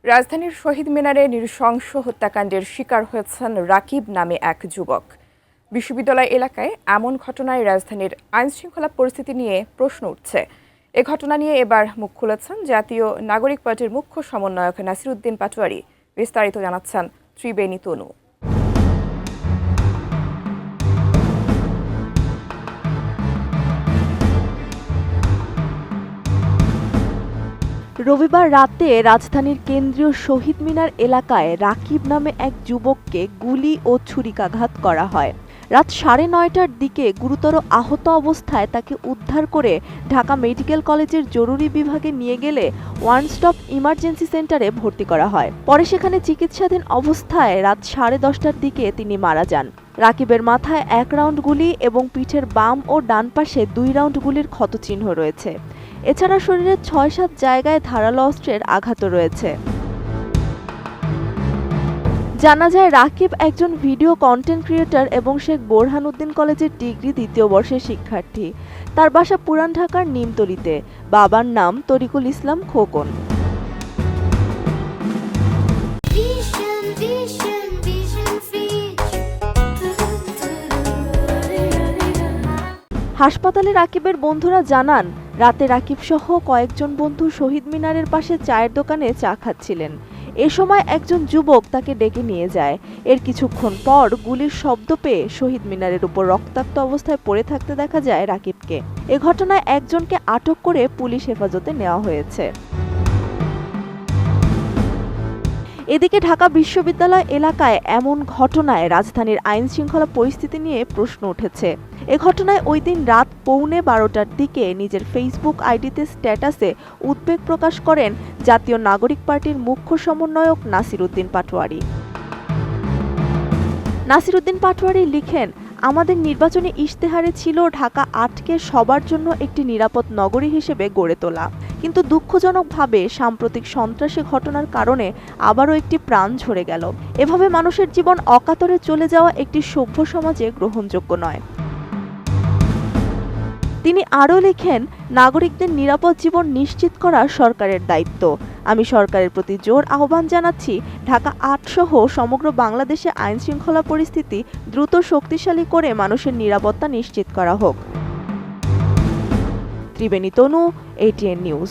রাজধানীর শহীদ মিনারে নৃশংস হত্যাকাণ্ডের শিকার হয়েছেন রাকিব নামে এক যুবক। বিশ্ববিদ্যালয় এলাকায় এমন ঘটনায় রাজধানীর আইনশৃঙ্খলা পরিস্থিতি নিয়ে প্রশ্ন উঠছে। এ ঘটনা নিয়ে এবার মুখ খুলেছেন জাতীয় নাগরিক পার্টির মুখ্য সমন্বয়ক নাসিরউদ্দিন পাটোয়ারী। বিস্তারিত জানাচ্ছেন ত্রিবেণী তনু। রবিবার রাতে রাজধানীর কেন্দ্রীয় শহীদ মিনার এলাকায় রাকিব নামে এক যুবককে গুলি ও ছুরিকাঘাত করা হয়। রাত 9:30টার দিকে গুরুতর আহত অবস্থায় তাকে উদ্ধার করে ঢাকা মেডিকেল কলেজের জরুরি বিভাগে নিয়ে গেলে ওয়ান স্টপ ইমার্জেন্সি সেন্টারে ভর্তি করা হয়। পরে সেখানে চিকিৎসাধীন অবস্থায় রাত 10:30টার দিকে তিনি মারা যান। রাকিবের মাথায় 1 রাউন্ড গুলি এবং পিঠের বাম ও ডান পাশে 2 রাউন্ড গুলির ক্ষতচিহ্ন রয়েছে। এছাড়া শরীরের 6-7 জায়গায় ধারালো অস্ত্রের আঘাতও রয়েছে। জানা যায় রাকিব একজন ভিডিও কন্টেন্ট ক্রিয়েটর এবং শেখ বোরহানউদ্দিন কলেজের ডিগ্রি 2য় বর্ষের শিক্ষার্থী। তার বাসা পুরান ঢাকার নিমতলিতে। বাবার নাম তরিকুল ইসলাম খোকন। হাসপাতালে রাকিবের বন্ধুরা জানান, রাতে রাকিব সহ কয়েকজন বন্ধু শহীদ মিনারের পাশে চায়ের দোকানে চা খাচ্ছিলেন। এ সময় একজন যুবক তাকে ডেকে নিয়ে যায়। এর কিছুক্ষণ পর গুলির শব্দ পেয়ে শহীদ মিনারের উপর রক্তাক্ত অবস্থায় পড়ে থাকতে দেখা যায় রাকিবকে। এ ঘটনায় একজনকে আটক করে পুলিশ হেফাজতে নেওয়া হয়েছে। এদিকে ঢাকা বিশ্ববিদ্যালয় এলাকায় এমন ঘটনায় রাজধানীর আইনশৃঙ্খলা পরিস্থিতি নিয়ে প্রশ্ন উঠেছে। এ ঘটনায় ওই দিন রাত 12:15টার দিকে নিজের ফেসবুক আইডিতে স্ট্যাটাসে উদ্বেগ প্রকাশ করেন জাতীয় নাগরিক পার্টির মুখ্য সমন্বয়ক নাসিরউদ্দিন পাটোয়ারী। নাসিরউদ্দিন পাটোয়ারী লিখেন, আমাদের নির্বাচনী ইশতেহারে ছিল ঢাকা 8কে সবার জন্য একটি নিরাপদ নগরী হিসেবে গড়ে তোলা। কিন্তু দুঃখজনকভাবে সাম্প্রতিক সন্ত্রাসী ঘটনার কারণে আবারও একটি প্রাণ ঝরে গেল। এভাবে মানুষের জীবন অকাতরে চলে যাওয়া একটি সভ্য সমাজে গ্রহণযোগ্য নয়। তিনি আরও লিখেন, নাগরিকদের নিরাপদ জীবন নিশ্চিত করা সরকারের দায়িত্ব। আমি সরকারের প্রতি জোর আহ্বান জানাচ্ছি, ঢাকা 8 সহ সমগ্র বাংলাদেশে আইনশৃঙ্খলা পরিস্থিতি দ্রুত শক্তিশালী করে মানুষের নিরাপত্তা নিশ্চিত করা হোক। ত্রিবেণী তনু, ATN নিউজ।